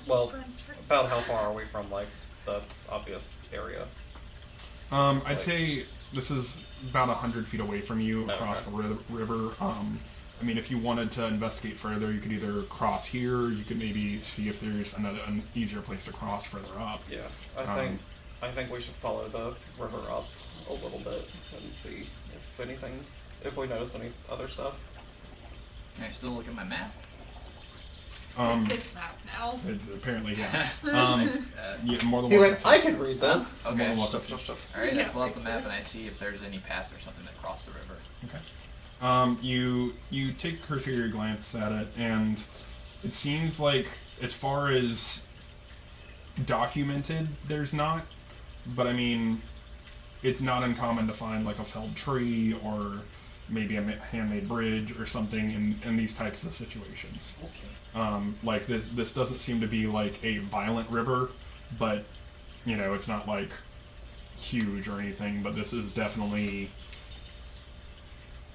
Well, about how far are we from, like, the obvious area? I'd say this is about 100 feet away from you across the river. I mean, if you wanted to investigate further, you could either cross here. You could maybe see if there's an easier place to cross further up. Yeah, I think we should follow the river up a little bit and see if we notice any other stuff. Can I still look at my map? It's his map now. Apparently, yeah. Yeah, more than He one. went, I can read this. Okay. Stuff. Alright, I pull out the map and I see if there's any path or something that crosses the river. Okay. You take a cursory glance at it, and it seems like, as far as documented, there's not. But I mean, it's not uncommon to find like a felled tree or maybe a handmade bridge or something in these types of situations. Okay. Like this doesn't seem to be like a violent river, but you know, it's not like huge or anything, but this is definitely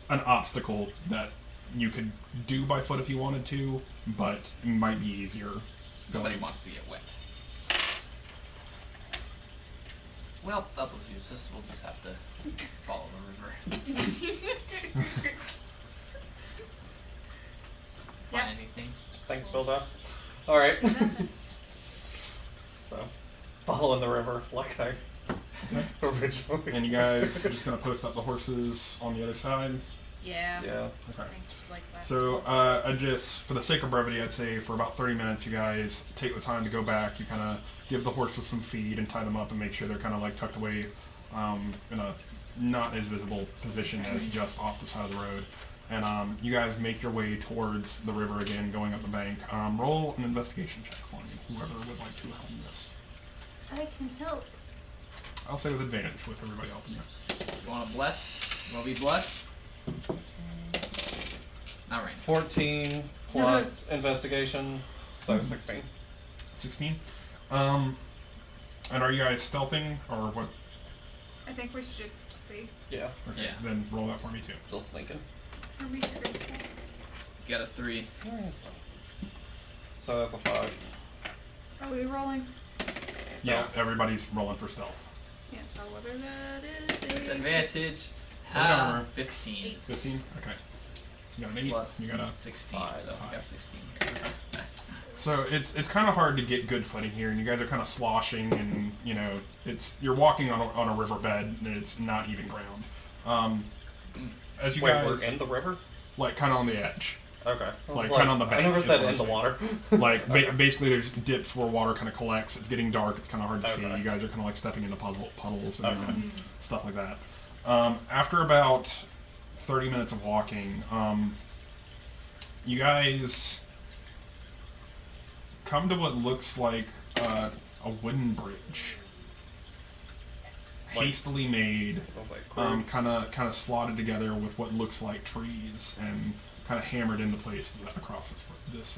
an obstacle that you could do by foot if you wanted to, but it might be easier. Nobody wants to get wet. Well, that was useless. We'll just have to follow the river. Find anything? Thanks, Bilda. Alright. So, following the river like I originally. And you guys are just going to post up the horses on the other side? Yeah. Yeah. Okay. Just like that. So, I just, for the sake of brevity, I'd say for about 30 minutes, you guys take the time to go back. You kind of give the horses some feed and tie them up and make sure they're kind of like tucked away in a not as visible position as just off the side of the road. And you guys make your way towards the river again, going up the bank. Roll an investigation check for me, whoever would like to help in this. I can help. I'll say with advantage with everybody helping you. You want to bless? You want to be blessed? Not right. 14 plus investigation, so 16. 16? And are you guys stealthing, or what? I think we should be. Yeah. Okay, Yeah. then roll that for me too. Still sneaking. Are we sure? You got a 3. Seriously. So that's a 5. Are we rolling? Yeah, everybody's rolling for stealth. Can't tell whether that is. Disadvantage. Whatever. 15. 15? Okay. You got an 8, Plus you got a 16, five. so I got 16 here. So it's kind of hard to get good footing here, and you guys are kind of sloshing, and you know you're walking on a riverbed, and it's not even ground. As you Wait, guys we're in the river? like kind of on the edge, Okay. like kind of on the bank. I never is said what I'm in the saying. water. Like basically, there's dips where water kind of collects. It's getting dark. It's kind of hard to see. Okay. You guys are kind of like stepping into puddles and Okay. stuff like that. After about 30 minutes of walking, you guys come to what looks like a wooden bridge, Like- hastily made, Sounds like crude. kind of slotted together with what looks like trees and kind of hammered into place across this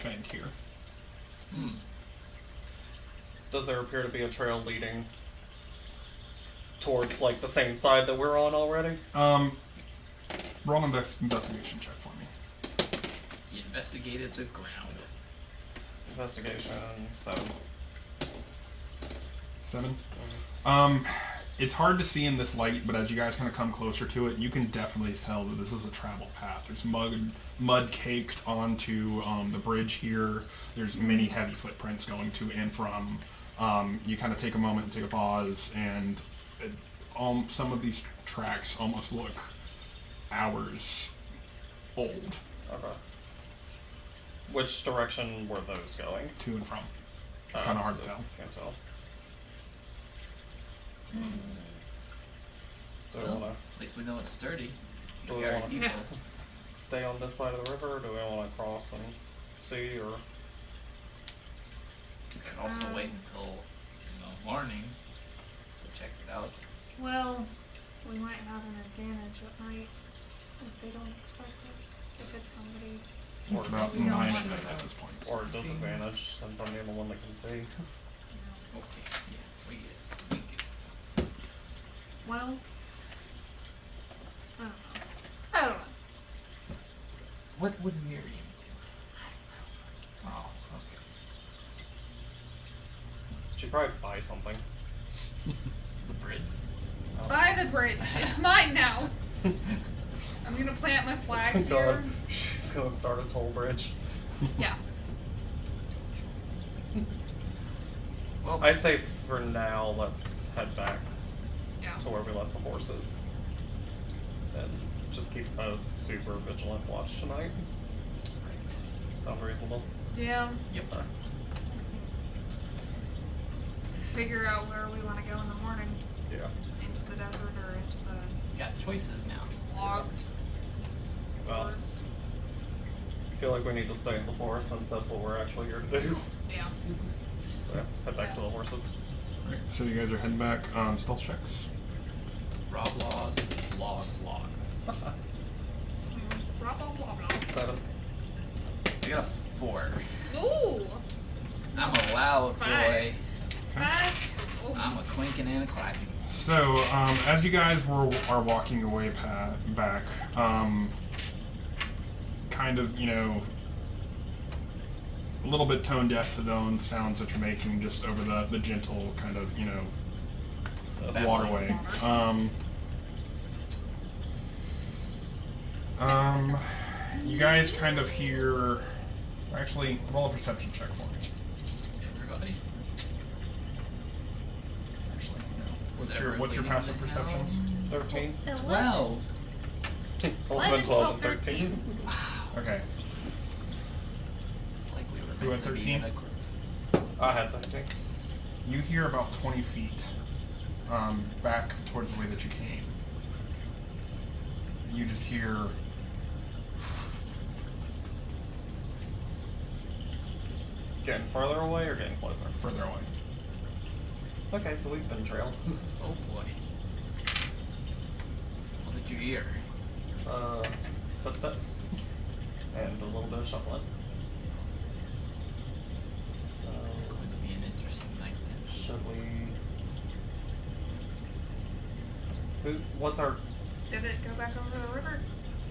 bank here. Does there appear to be a trail leading towards like the same side that we're on already? Roll an investigation check for me. He investigated the ground. Investigation 7. 7. It's hard to see in this light, but as you guys kind of come closer to it, you can definitely tell that this is a traveled path. There's mud caked onto the bridge here. There's many heavy footprints going to and from. You kind of take a moment and take a pause, and some of these tracks almost look hours old. Okay. Which direction were those going? To and from. It's kind of hard to tell. Can't tell. Do we Well, want at least we know it's sturdy. Do We we got our wanna- people. to stay on this side of the river, or do we want to cross and see, or... We can also wait until morning to check it out. Well, we might have an advantage at night if they don't expect us. If it's somebody. It's about we don't 9 want at night to- at this point. Or disadvantage, since I'm the only one that can see. Okay, yeah, we get it. We get it. Well, I don't know. I don't know. What would Miriam do? Oh, okay. She'd probably buy something. The bridge. Oh. Buy the bridge. It's mine now. I'm gonna plant my flag here. God, she's gonna start a toll bridge. Yeah. Well, I say for now, let's head back Yeah. to where we left the horses. And just keep a super vigilant watch tonight. Sound reasonable? Yeah. Yep. Okay. Figure out where we want to go in the morning. Yeah. Into the desert or into the You got choices now. log Well, forest. I feel like we need to stay in the forest since that's what we're actually here to do. Yeah. So yeah, head back to the horses. Alright, so you guys are heading back. Stealth checks. Rob laws, log. Blah, blah, blah, blah. 7. I got a 4. Ooh! I'm a loud boy. 5. I'm a clinking and a clacking. So, as you guys are walking away back, kind of, you know, a little bit tone deaf to the own sounds that you're making just over the gentle kind of, you know, That's waterway. You guys kind of hear, actually, roll a perception check for me. Everybody. Actually, no. What's your passive perceptions? 13. 12. 11, 12, and 13. Okay. It's like we were Who meant had to be in 13? a I had 13. You hear about 20 feet back towards the way that you came. You just hear Getting farther away or getting closer? further away. Okay, so we've been trailed. Oh boy. What did you hear? Footsteps. And a little bit of shuffling. So, It's going to be an interesting night. should we... What's our... Did it go back over the river?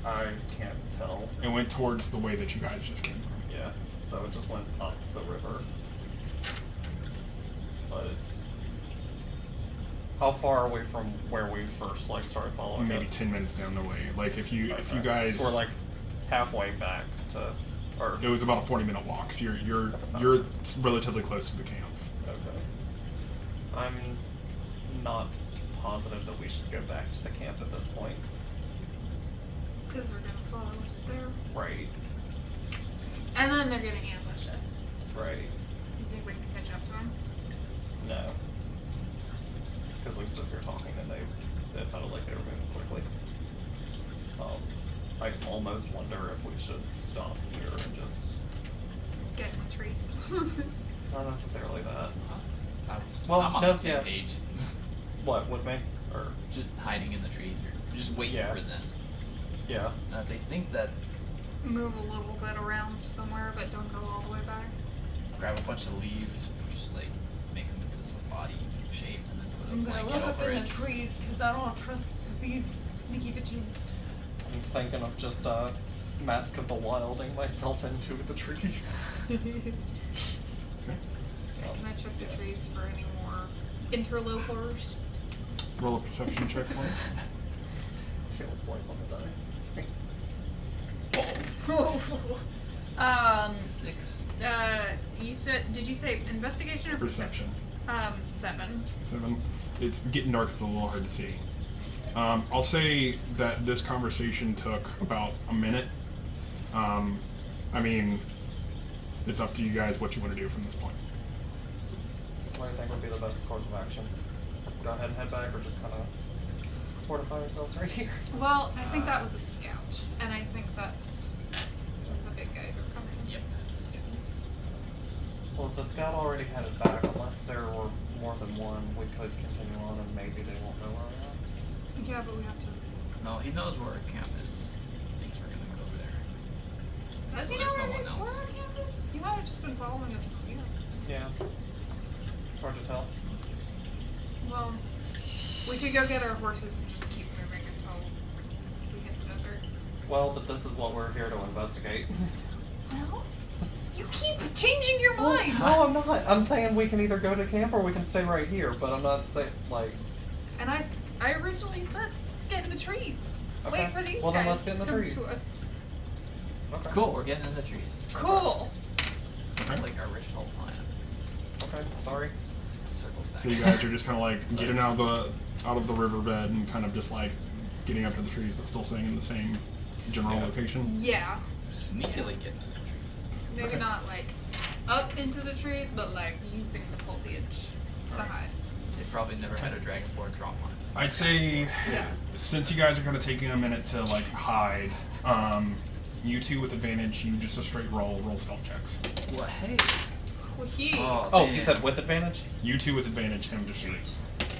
I can't tell. It went towards the way that you guys just came from. Yeah, so it just went up the river. But it's... How far away from where we first, like, started following Maybe it? 10 minutes down the way. Like if you Okay. guys, So we're, like, halfway back to... Or... it was about a 40-minute walk. So you're relatively close to the camp. Okay. I'm not positive that we should go back to the camp at this point. Because they're gonna follow us there. Right. And then they're gonna ambush us. Right. You think we can catch up to them? No. Because we stood here talking and it sounded like they were moving quickly. I almost wonder if we should stop here and just... Get in the trees. Not necessarily that. Well, Well, I'm on no, the same yeah. page. What, with me? Or... Just hiding in the trees. Or just waiting Yeah. for them. Yeah. If they think that, Move a little bit around somewhere, but don't go all the way back. grab a bunch of leaves, just like make them into some body shape, and then put a I'm gonna blanket look up over in it. the trees because I don't trust these sneaky bitches. I'm thinking of just, Mask of the Wilding myself into the tree. Okay. Can I check the trees for any more interlopers? Roll a perception check for me. Tail swipe on the die. um, 6. you said, did you say investigation or Perception. 7. 7. It's getting dark. It's a little hard to see. I'll say that this conversation took about a minute. I mean, it's up to you guys what you want to do from this point. What do you think would be the best course of action? Go ahead and head back, or just kind of fortify ourselves right here? Well, I think that was a scout, and I think that's the big guys are coming. Yep. Well, if the scout already headed back, unless there were more than one, we could continue on and maybe they won't know where we are. Yeah, but we have to. No, he knows where our camp is. He thinks we're gonna go over there. Does he There's know no where one else. our camp is? You might have just been following us from here. Yeah. It's hard to tell. Well, we could go get our horses and just keep moving until we hit the desert. Well, but this is what we're here to investigate. Well, You keep changing your Well, mind. no, I'm not. I'm saying we can either go to camp or we can stay right here, but I'm not saying, like... And I originally said, let's get in the trees. Okay. Wait for these Well, then guys let's get in the to come trees. to us. Okay. Cool, we're getting in the trees. Cool. That's like our original plan. Okay, sorry. Circle back. So you guys are just kind of like getting out of the riverbed and kind of just like getting up to the trees, but still staying in the same general Yeah. location. Yeah. Sneakily getting in the trees. Maybe Okay. not like up into the trees, but like using the foliage to Alright. hide. They probably never had a dragonborn drop line. I'd say, Yeah. since you guys are kind of taking a minute to like hide, you two with advantage, you just a straight roll stealth checks. What? Hey. Well, he. Oh, Oh, damn. you said with advantage? You two with advantage, him just straight.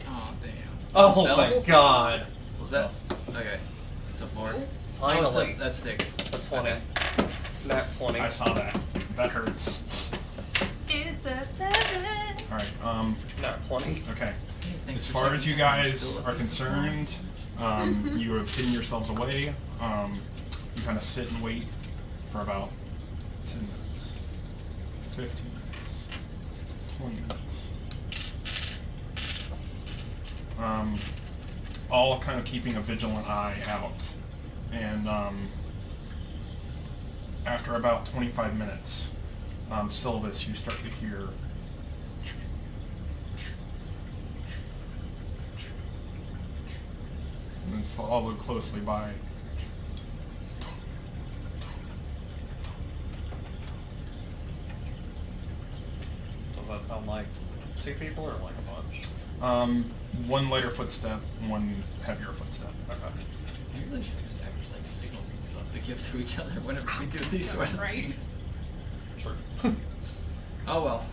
Oh, damn. Oh, Spell? thank God. Was that? Okay. It's a 4. Finally. Oh, that's 6. A 20. Okay. Nat 20. I saw that. That hurts. It's a 7. All right. Nat 20. Okay. Thanks As for far as checking you in. I'm guys still are at least a 4. concerned, you have hidden yourselves away. You kind of sit and wait for about 10 minutes, 15 minutes, 20 minutes. All kind of keeping a vigilant eye out. And after about 25 minutes, Sylvis, you start to hear and then followed closely by Does that sound like 2 people or like a bunch? one lighter footstep, one heavier footstep. Okay. We really should establish like signals and stuff to give to each other whenever we do these sort of Right. things. Sure. Oh well.